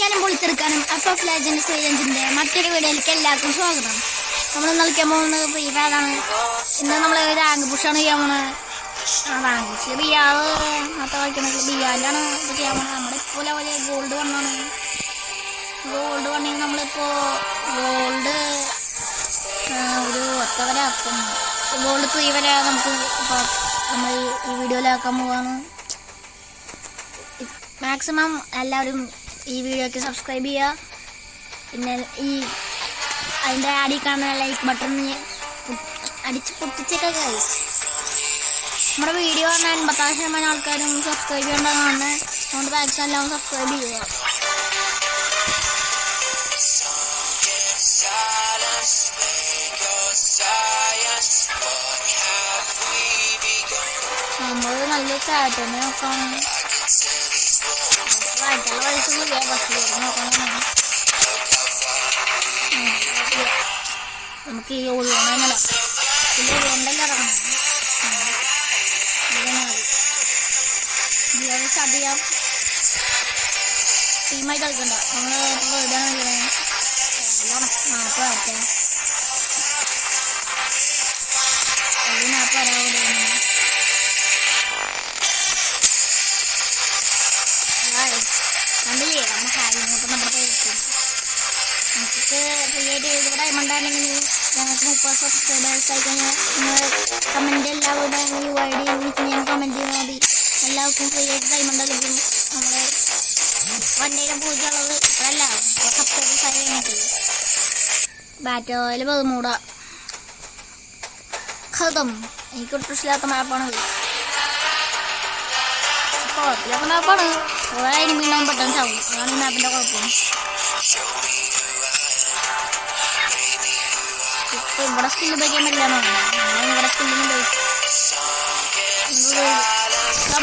പൊളിക്കാനും പൊളിച്ചെടുക്കാനും FF Legends സീരീസിന്റെ മറ്റൊരു വീഡിയോയിലേക്ക് എല്ലാവർക്കും സ്വാഗതം. നമ്മൾ കളിക്കാൻ പോകുന്നത് ഫ്രീ ഫയറാണ്. ഇന്ന് നമ്മൾ റാങ്ക് പുഷാണ് ചെയ്യാൻ പോകുന്നത്. റാങ്ക് പുഷ് ബിയാവ് മാത്രം കളിക്കുന്നത് ബിയാലാണ് ചെയ്യാൻ പോകുന്നത്. നമ്മളിപ്പോൾ ലെവല് ഗോൾഡ് വണ്ണാണ്. ഗോൾഡ് വണ്ണിൽ നമ്മളിപ്പോൾ ഗോൾഡ് ഒരു 10 വരെ ആക്കും. ഗോൾഡ് 3 വരെ നമുക്ക് ഇപ്പോൾ നമ്മൾ ഈ വീഡിയോയിലാക്കാൻ പോവാണ്. മാക്സിമം എല്ലാവരും ഈ വീഡിയോക്ക് സബ്സ്ക്രൈബ് ചെയ്യുക. പിന്നെ ഈ അതിൻ്റെ അടി കാണുന്ന ലൈക്ക് ബട്ടൺ അടിച്ച് പൊട്ടിച്ചൊക്കെ ഗൈസ്. നമ്മുടെ വീഡിയോ പറഞ്ഞാൽ 86% ആൾക്കാരും സബ്സ്ക്രൈബ് ചെയ്യേണ്ടതാണ്. അതുകൊണ്ട് മാക്സിമം എല്ലാവരും സബ്സ്ക്രൈബ് ചെയ്യുക. നമ്മൾ നല്ല ചാറ്റന്നെ നോക്കാം. നമുക്ക് ഈ ഉള്ളോണല്ല ഇറങ്ങണം. സ്റ്റാർട്ട് ചെയ്യാം. ടീമായി കളിക്കണ്ട. നമ്മൾ കണ്ടില്ലേ നമ്മൾ ഹാരിങ്ങോട്ട് നമ്മുടെ പേര് നമുക്ക് ഫ്രീ ആയിട്ട് ഇവിടെ ഡയമണ്ടാണെങ്കിൽ ഞങ്ങൾക്ക് 30 സബ്സ്ക്രൈബേഴ്സ് ആയി കഴിഞ്ഞാൽ നിങ്ങൾ കമൻറ്റ് എല്ലാവരുടെ UID ഞാൻ കമൻറ്റ് ചെയ്താൽ മതി. എല്ലാവർക്കും ഫ്രീ ആയിട്ട് ഡയമണ്ട് ലഭിക്കും. നമ്മൾ 1 പൂജയുള്ളത് ഇപ്പോഴല്ല, സബ്സ്ക്രൈബേഴ്സ് ആയി കഴിഞ്ഞിട്ട് ബാറ്റ് ഓയിൽ പതിമൂട ഖതം. എനിക്ക് ഒട്ടും ഇഷ്ടമില്ലാത്ത മാപ്പാണത്. കുഴപ്പമില്ലാത്ത മാപ്പാണ്. കുറേ എനിമിണ്ടാവും പെട്ടെന്ന് ചാവും. അതാണ് ഈ മാപ്പിൻ്റെ കുഴപ്പം. ഇപ്പം ഇവിടെ സ്കില്ല് ഉപയോഗിക്കാൻ പറ്റില്ലെന്നാണ്. ഇവിടെ സ്കില്ലിന്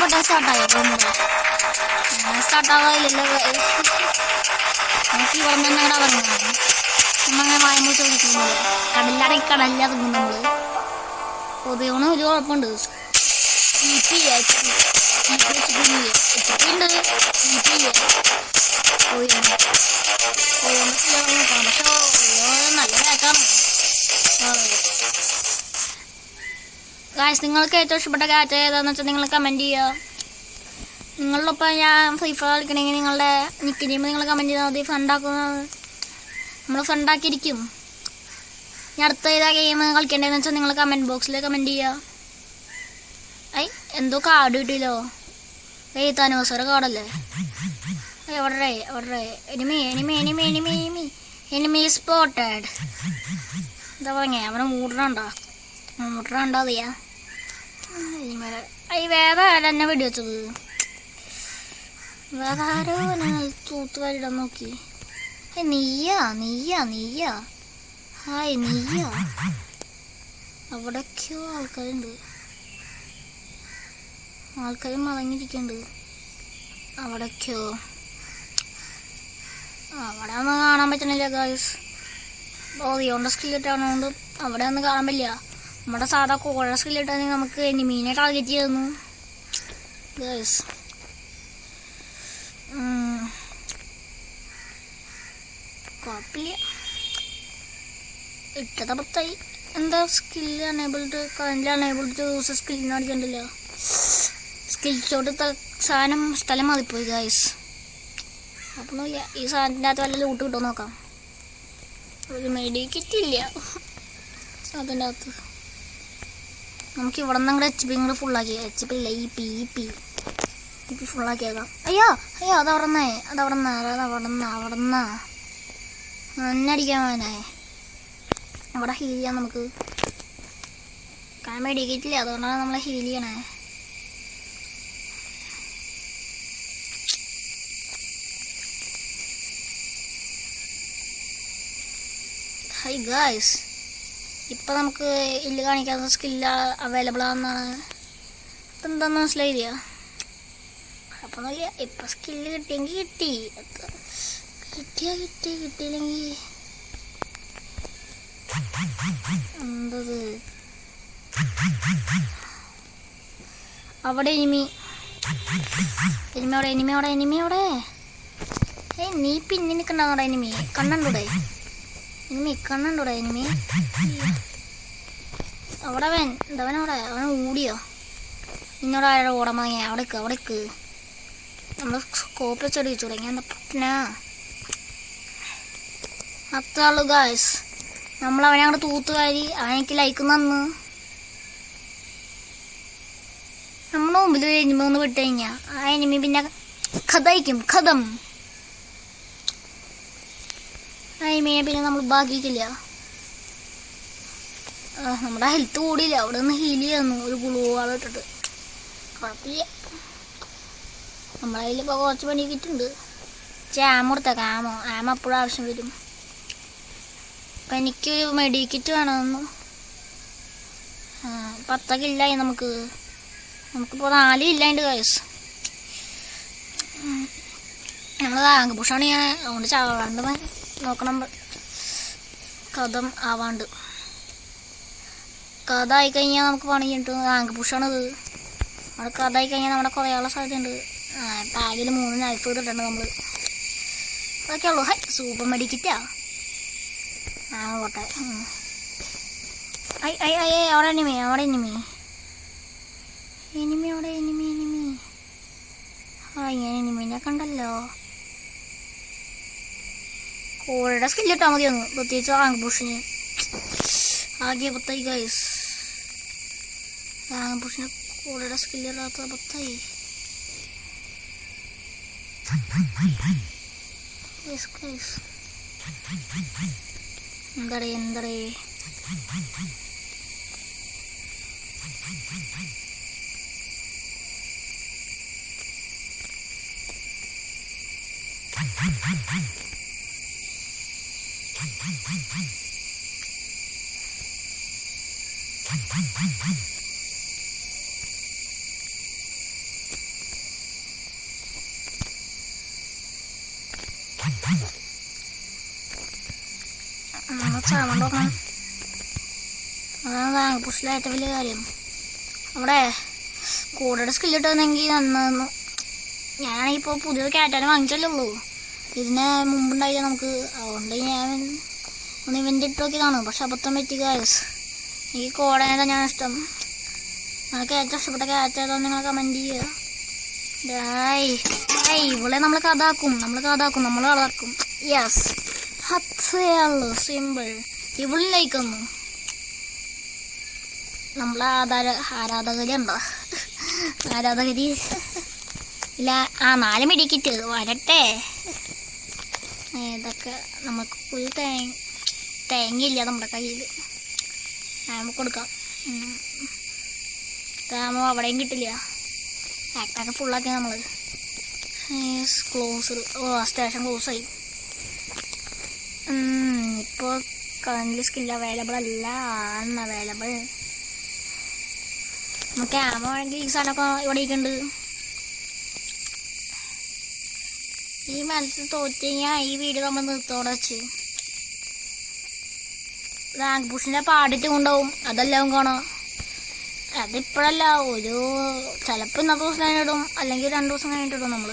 പെട്ടെന്ന് സ്റ്റാർട്ടായോ? സ്റ്റാർട്ടാവാതില്ലല്ലോ. നമുക്ക് ഇവിടെ നിന്ന് ഇവിടെ പറഞ്ഞത് നമ്മങ്ങനെ വായുമ്പോൾ ചോദിക്കുന്നത് കടലില്ല തിന്നും നമ്മൾ. പൊതുവെ ഒരു കുഴപ്പമുണ്ട്. നല്ല കേൾക്കാം. ഗായ്സ്, നിങ്ങൾക്ക് ഏറ്റവും ഇഷ്ടപ്പെട്ട ക്യാറ്റ് ഏതാണെന്ന് വെച്ചാൽ നിങ്ങൾ കമൻറ്റ് ചെയ്യുക. നിങ്ങളൊപ്പം ഞാൻ ഫ്രീ ഫയർ കളിക്കണമെങ്കിൽ നിങ്ങളുടെ നിക്ക് നെയിം നിങ്ങൾ കമൻറ്റ് ചെയ്താൽ മതി. ഫണ്ടാക്കുന്നത് നമ്മൾ ഫണ്ടാക്കിയിരിക്കും. ഞാൻ അടുത്ത ഏതാ ഗെയിം കളിക്കേണ്ടതെന്ന് വെച്ചാൽ നിങ്ങൾ കമൻറ്റ് ബോക്സിൽ കമൻറ്റ് ചെയ്യുക. എന്തോ കാർഡ് കിട്ടിയല്ലോ. താനവസര കാർഡല്ലേ. എവിടെ എനിമി സ്പോട്ടഡ്. എന്താ പറഞ്ഞേ? അവനെ മൂടണുണ്ടോ അറിയാ? വേറെ ആരും എന്നെ വെടിവെച്ചത്. വേറെ ആരോ തൂത്തുവാരിടാൻ നോക്കി. നീയാ ഹായ് നീയാ. അവിടേക്കോ ആൾക്കാരുണ്ട്. ആൾക്കാർ മടങ്ങിയിരിക്കുന്നുണ്ട് അവിടേക്കോ. അവിടെ ഒന്നും കാണാൻ പറ്റണില്ല ഗായ്സ്. ഓറിയോണ്ട സ്കില്ലിട്ടാണോണ്ട് അവിടെ ഒന്നും കാണാൻ പറ്റില്ല. നമ്മുടെ സാധാ കോഴ സ്കില്ലിട്ടാണെങ്കിൽ നമുക്ക് എനിമീനെ ടാർഗറ്റ് ചെയ്യുന്നു ഗായ്സ്. കുഴപ്പമില്ല. ഇട്ടത് പത്തായി. എന്താ സ്കില്ല് അണേബിൾഡ് യൂസ് സ്കില്ലിന് അടിക്കണ്ടല്ല. സ്കിൽ ചോട്ട് സാധനം സ്ഥലം മാറിപ്പോയി ഗായ്സ്. അപ്പം ഈ സാധനത്തിൻ്റെ അകത്ത് വല്ല ലൂട്ട് കിട്ടുമോ നോക്കാം. ഒരു മെഡിക്കിറ്റില്ല അതിൻ്റെ അകത്ത്. നമുക്ക് ഇവിടെ നിന്ന് അങ്ങോട്ട് HP ഇങ്ങോട്ട് ഫുള്ളാക്കി. HP ഇല്ല, EP ഫുള്ളാക്കിയേക്കാം. അയ്യോ അതവിടെന്നാ നന്നടിക്കാൻ പോകാനായി. അവിടെ ഹീൽ ചെയ്യാം നമുക്ക്. കാരണം മെഡിക്കിറ്റില്ല, അതുകൊണ്ടാണ് നമ്മളെ ഹീൽ ചെയ്യണേ. ഹൈ ഗായ്സ്, ഇപ്പം നമുക്ക് ഇല്ല് കാണിക്കാത്ത സ്കില്ല് അവൈലബിൾ ആണെന്നാണ്. ഇപ്പം എന്താണെന്ന് മനസ്സിലായില്ല. കുഴപ്പമൊന്നുമില്ല. ഇപ്പം സ്കില്ല് കിട്ടിയെങ്കിൽ കിട്ടിയില്ലെങ്കിൽ എന്തത് അവിടെ എനിമി. എനിമിയോടെ നീ പിന്നെ നിൽക്കണ്ടാന്നോടാ എനിമി കണ്ണണ്ടൂടെ എനിമി അവിടെ അവൻ ഓടിയോ നിന്നോട് ആരുടെ ഓടാൻ വാങ്ങിയ അവിടേക്ക് നമ്മൾ സ്കോപ്പ് വെച്ചടിച്ചു തുടങ്ങി എന്താ പറ്റിനാ അത്രയുള്ളൂ ഗായ്സ്. നമ്മൾ അവനെ അങ്ങോട്ട് തൂത്തുകാരി അവനെനിക്ക് ലൈക്ക് തന്നു. നമ്മുടെ മുമ്പിൽ ഒരു എനിമ ഒന്ന് വിട്ട് കഴിഞ്ഞാൽ ആ എനിമി പിന്നെ കഥം ആ എനിമിയെ പിന്നെ നമ്മൾ ബാക്കിക്കില്ല. നമ്മുടെ ഹെൽത്ത് കൂടിയില്ല. അവിടെ നിന്ന് ഹീൽ ചെയ്യുന്നു ഒരു ഗുളുവാൾ ഇട്ടിട്ട്. കുഴപ്പമില്ല, നമ്മളെ കയ്യിലിപ്പോൾ കുറച്ച് പണി കിട്ടുന്നുണ്ട്. ആമ കൊടുത്തേക്കാം. ആമ എപ്പോഴും ആവശ്യം വരും. അപ്പം എനിക്കൊരു മെഡിക്കിറ്റ് വേണമെന്നു. 10 ഇല്ലായി നമുക്കിപ്പോൾ 4 ഇല്ലാണ്ട് കേസ്. നമ്മൾ റാങ്ക് പുഷാണ് ഞാൻ. അതുകൊണ്ട് ചാവാണ്ട് നോക്കണം. കഥം ആവാണ്ട് കഥ ആയിക്കഴിഞ്ഞാൽ നമുക്ക് പണി കിട്ടും. റാങ്ക് പുഷാണിത്. അവിടെ കഥ ആയിക്കഴിഞ്ഞാൽ നമ്മുടെ കുറയാനുള്ള സാധ്യതയുണ്ട്. ബാഗിൽ 3 നൈഫ് ഇട്ടിട്ടുണ്ട് നമ്മൾ. അതൊക്കെ ഉള്ളൂ. സൂപ്പർ മെഡിക്കിറ്റാ. പോട്ടെ. അവിടെ എനിമി ഞാൻ എനിമീനെ കണ്ടല്ലോ. കോഴയുടെ സ്കില്ലിട്ടാൽ മതിയൊന്നു, പ്രത്യേകിച്ച് റാങ്ക് പുഷിന്. ആകെ 10 ഗൈസ്. റാങ്ക് പുഷിന് കോഴയുടെ സ്കില്ലിടാത്ത 10. എന്തടേ ചാമണ്ടോക്കണം. അതാണ് റാങ്ക് പുഷിലായിട്ട് വലിയ കാര്യം. അവിടെ കൂടെ സ്കില്ലിട്ടുവന്നെങ്കിൽ നന്നു. ഞാനാണെങ്കിൽ ഇപ്പോൾ പുതിയത് കാറ്റാനും വാങ്ങിച്ചല്ലേ ഉള്ളൂ. ഇതിന് മുമ്പുണ്ടായില്ല നമുക്ക്. അതുകൊണ്ട് ഞാൻ ഒന്ന് ഇവൻ്റ് ഇട്ട് നോക്കിയതാണ്. പക്ഷെ അബദ്ധം പറ്റി ഗൈസ്. എനിക്ക് കോടനെ തന്നെയാണ് ഇഷ്ടം. നിങ്ങൾക്ക് ഏറ്റവും ഇഷ്ടപ്പെട്ട ക്യാറ്റ് ഏതാണെന്ന് നിങ്ങൾ കമൻറ്റ് ചെയ്യുക. ഇവളെ നമ്മൾ കഥാക്കും. നമ്മൾ കളാക്കും. യെസ്, അത്രേ ഉള്ളൂ. സിമ്പിൾ. ഇവളും ലൈക്കൊന്നു നമ്മളെ ആരാധകരി ഉണ്ടോ? ആരാധകരി ഇല്ല. 4 മെഡിക്കിറ്റ് വരട്ടെ. ഇതൊക്കെ നമുക്ക് ഒരു തേങ്ങയില്ല നമ്മുടെ കയ്യിൽ. നമുക്ക് കൊടുക്കാം. താമോ അവിടെയും കിട്ടില്ല. ആക്ടൊക്കെ ഫുള്ളാക്കി നമ്മൾ. ക്ലോസ്. സ്റ്റേഷൻ ക്ലോസായി. ഇപ്പോൾ കറന്റ് സ്കില്ല് അവൈലബിൾ അല്ല. അവൈലബിൾ. നമുക്ക് ആമോ ആണെങ്കിൽ ഈ സാധനമൊക്കെ ഇവിടെ ഇരിക്കുന്നുണ്ട്. ഈ മത്സരം തോറ്റ് കഴിഞ്ഞാൽ ഈ വീഡിയോ നമ്മൾ നിർത്തോടെ വെച്ച് റാങ്ക് പുഷിനെ പാടിട്ട് കൊണ്ടുപോകും. അതെല്ലാം കാണാം. അതിപ്പോഴല്ല, ചിലപ്പോൾ ഇന്നത്തെ ദിവസം കഴിഞ്ഞിടും, അല്ലെങ്കിൽ 2 ദിവസം കഴിഞ്ഞിട്ടിടും നമ്മൾ.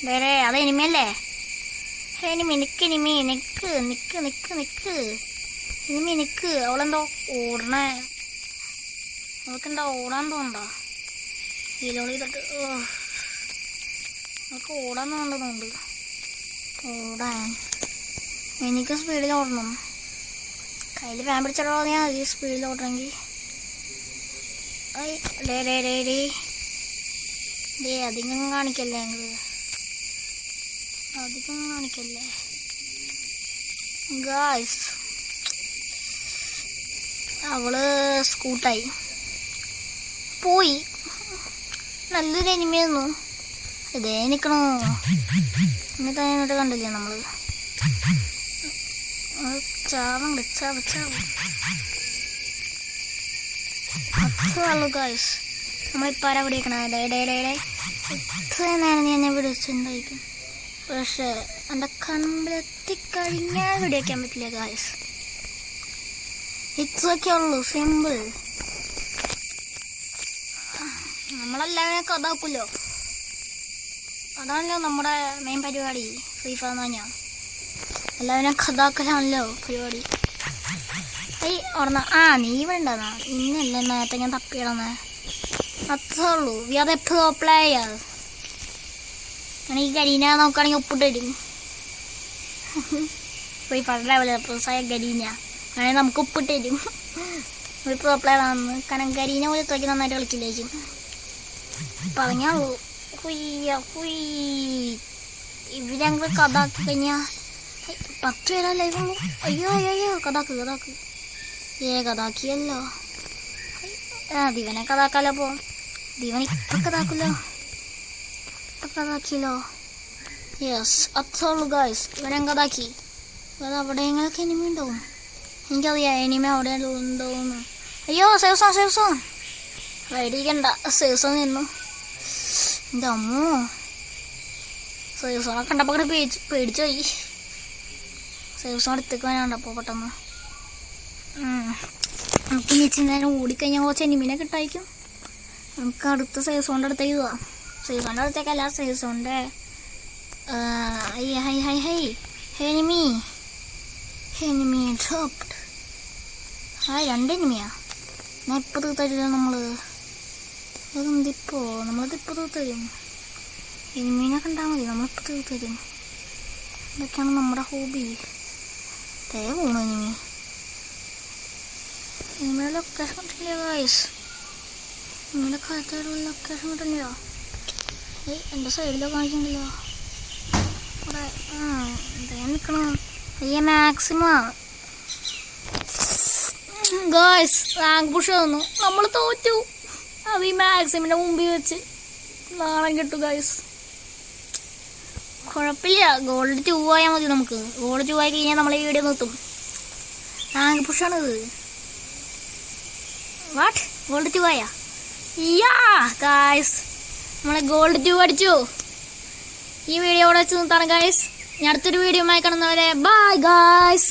വേറെ അത് എനിമിയല്ലേ? നിക്ക്. അവളെന്തോ ഓടണേ. അവൾക്കെന്താ ഓടാൻ തോന്നണ്ടോ? ഇതിലോട് ചെയ്തിട്ട് അവൾക്ക് ഓടാൻ തോന്നുന്നുണ്ട്. ഓടാൻ എനിക്ക് സ്പീഡിൽ ഓടണം. കയ്യിൽ ഫാൻ പിടിച്ചിട്ടോ ഞാൻ ഈ സ്പീഡിൽ ഓടണമെങ്കിൽ. അധികം കാണിക്കല്ലേ ഗായ്സ്. അവള് സ്കൂട്ടായി പോയി. നല്ലൊരു എനിമിയായിരുന്നു. ഇതേ നിക്കണോ? എന്നിട്ട് കണ്ടില്ലേ നമ്മള്? ചാവുള്ളൂ ഗായ്സ്. നമ്മളിപ്പോൾ ആരാ പിടിക്കണേ? ഇത്രയും നേരം നീ എന്നെ വിളിച്ചിട്ടുണ്ടായിരിക്കും. പക്ഷേ എൻ്റെ കൺമുമ്പിലെത്തിക്കഴിഞ്ഞാൽ വിടിവെക്കാൻ പറ്റില്ല ഗായ്സ്. ഇത്രയൊക്കെ ഉള്ളൂ. സിമ്പിൾ. നമ്മളെല്ലാവരും കഥാക്കുമല്ലോ. അതാണല്ലോ നമ്മുടെ മെയിൻ പരിപാടി. ഫ്രീ ഫയർ എന്ന് പറഞ്ഞാൽ എല്ലാവരും കഥാക്കലാണല്ലോ പരിപാടി. ഓർന്ന നീ വേണ്ടതാ ഇന്നല്ലേ നേരത്തെ ഞാൻ തപ്പിയിടന്നേ. അത്രേ ഉള്ളൂ. We are a pro player. ഈ ഗരീന നോക്കുകയാണെങ്കിൽ ഒപ്പിട്ട് തരും. ഫ്രീ ഫയർ ലെവല് പ്രൊസായ ഗരീന അങ്ങനെ നമുക്ക് ഒപ്പിട്ട് തരും. ഒരു പ്രോ പ്ലെയർ ആണെന്ന്. കാരണം ഗരീന പോലെ ഇത്രയ്ക്ക് നന്നായിട്ട് കളിക്കില്ലേക്കും പറഞ്ഞോളൂ. ഇവരങ്ങൾ കഥാക്കി കഴിഞ്ഞാൽ 10 പേരാ ലൈവ്. അയ്യോ കഥാക്ക് കഥാക്കിയല്ലോ. ദിവനെ കഥാക്കാലോ. അപ്പോൾ ദിവൻ ഇപ്പം കഥാക്കിയല്ലോ. യെസ് അത്രേ ഉള്ളൂ ഗായ്സ്. ഇവനെ കഥാക്കി. അത് അവിടെ എങ്ങനെയൊക്കെ എനിമി ഉണ്ടാവും. എനിക്കറിയാം എനിമി അവിടെ ഉണ്ടോന്ന്. അയ്യോ സേവസോൺ റൈഡിക്കണ്ട. സേവസോൺ നിന്നു. എൻ്റെ അമ്മോ സേവസോണെ കണ്ടപ്പോൾ കൂടെ പേടിച്ചു പോയി. സേവസോൺ അടുത്തേക്ക് വേണ്ടപ്പോൾ പെട്ടെന്ന് നമുക്ക് ഇനി നേരം ഓടിക്കഴിഞ്ഞാൽ കുറച്ച് എനിമിനെ കിട്ടായിരിക്കും. നമുക്ക് അടുത്ത സേവസോണിൻ്റെ അടുത്തേക്ക് പോവാം. സേവസോണിൻ്റെ അടുത്തേക്കല്ല, സേവസോണിൻ്റെ എനിമി ഡ്രോപ്ഡ്. 2 എനിമിയാ. ഞാൻ ഇപ്പോൾ തീർത്തരില്ല. നമ്മളിതിപ്പോൾ തീർത്തരും. എനിമീനെ കണ്ടാൽ മതി, നമ്മളിപ്പോൾ തീർത്തരും. ഇതൊക്കെയാണ് നമ്മുടെ ഹോബി. പോണു എനിമിയുടെ ലൊക്കേഷൻ കിട്ടില്ല ഗായ്സ്. എനിമിയുടെ കാറ്റാലുള്ള ലൊക്കേഷൻ കിട്ടില്ല. എൻ്റെ സൈഡിലോ കാണിക്കണ്ടല്ലോ. അവിടെ നിൽക്കണം. മാക്സിമം ഗായ്സ് റാങ്ക് പുഷ് തന്നു. നമ്മൾ തോറ്റു. അത് ഈ മാക്സിമിൻ്റെ മുമ്പിൽ വെച്ച് നാളെ കിട്ടും ഗായ്സ്. കുഴപ്പമില്ല. ഗോൾഡ് 2 ആയാൽ മതി. നമുക്ക് ഗോൾഡ് 2 ആയി കഴിഞ്ഞാൽ നമ്മൾ ഈ വീഡിയോ നിർത്തും. റാങ്ക് പുഷാണിത്. ഗോൾഡ് 2 ആയാ ഗായ്സ്. നമ്മളെ ഗോൾഡ് 2 അടിച്ചു. ഈ വീഡിയോ ഇവിടെ വെച്ച് നിർത്താം ഗായ്സ്. ഞാൻ അടുത്തൊരു വീഡിയോ ആയി കാണുന്നവരെ ബൈ ഗായ്സ്.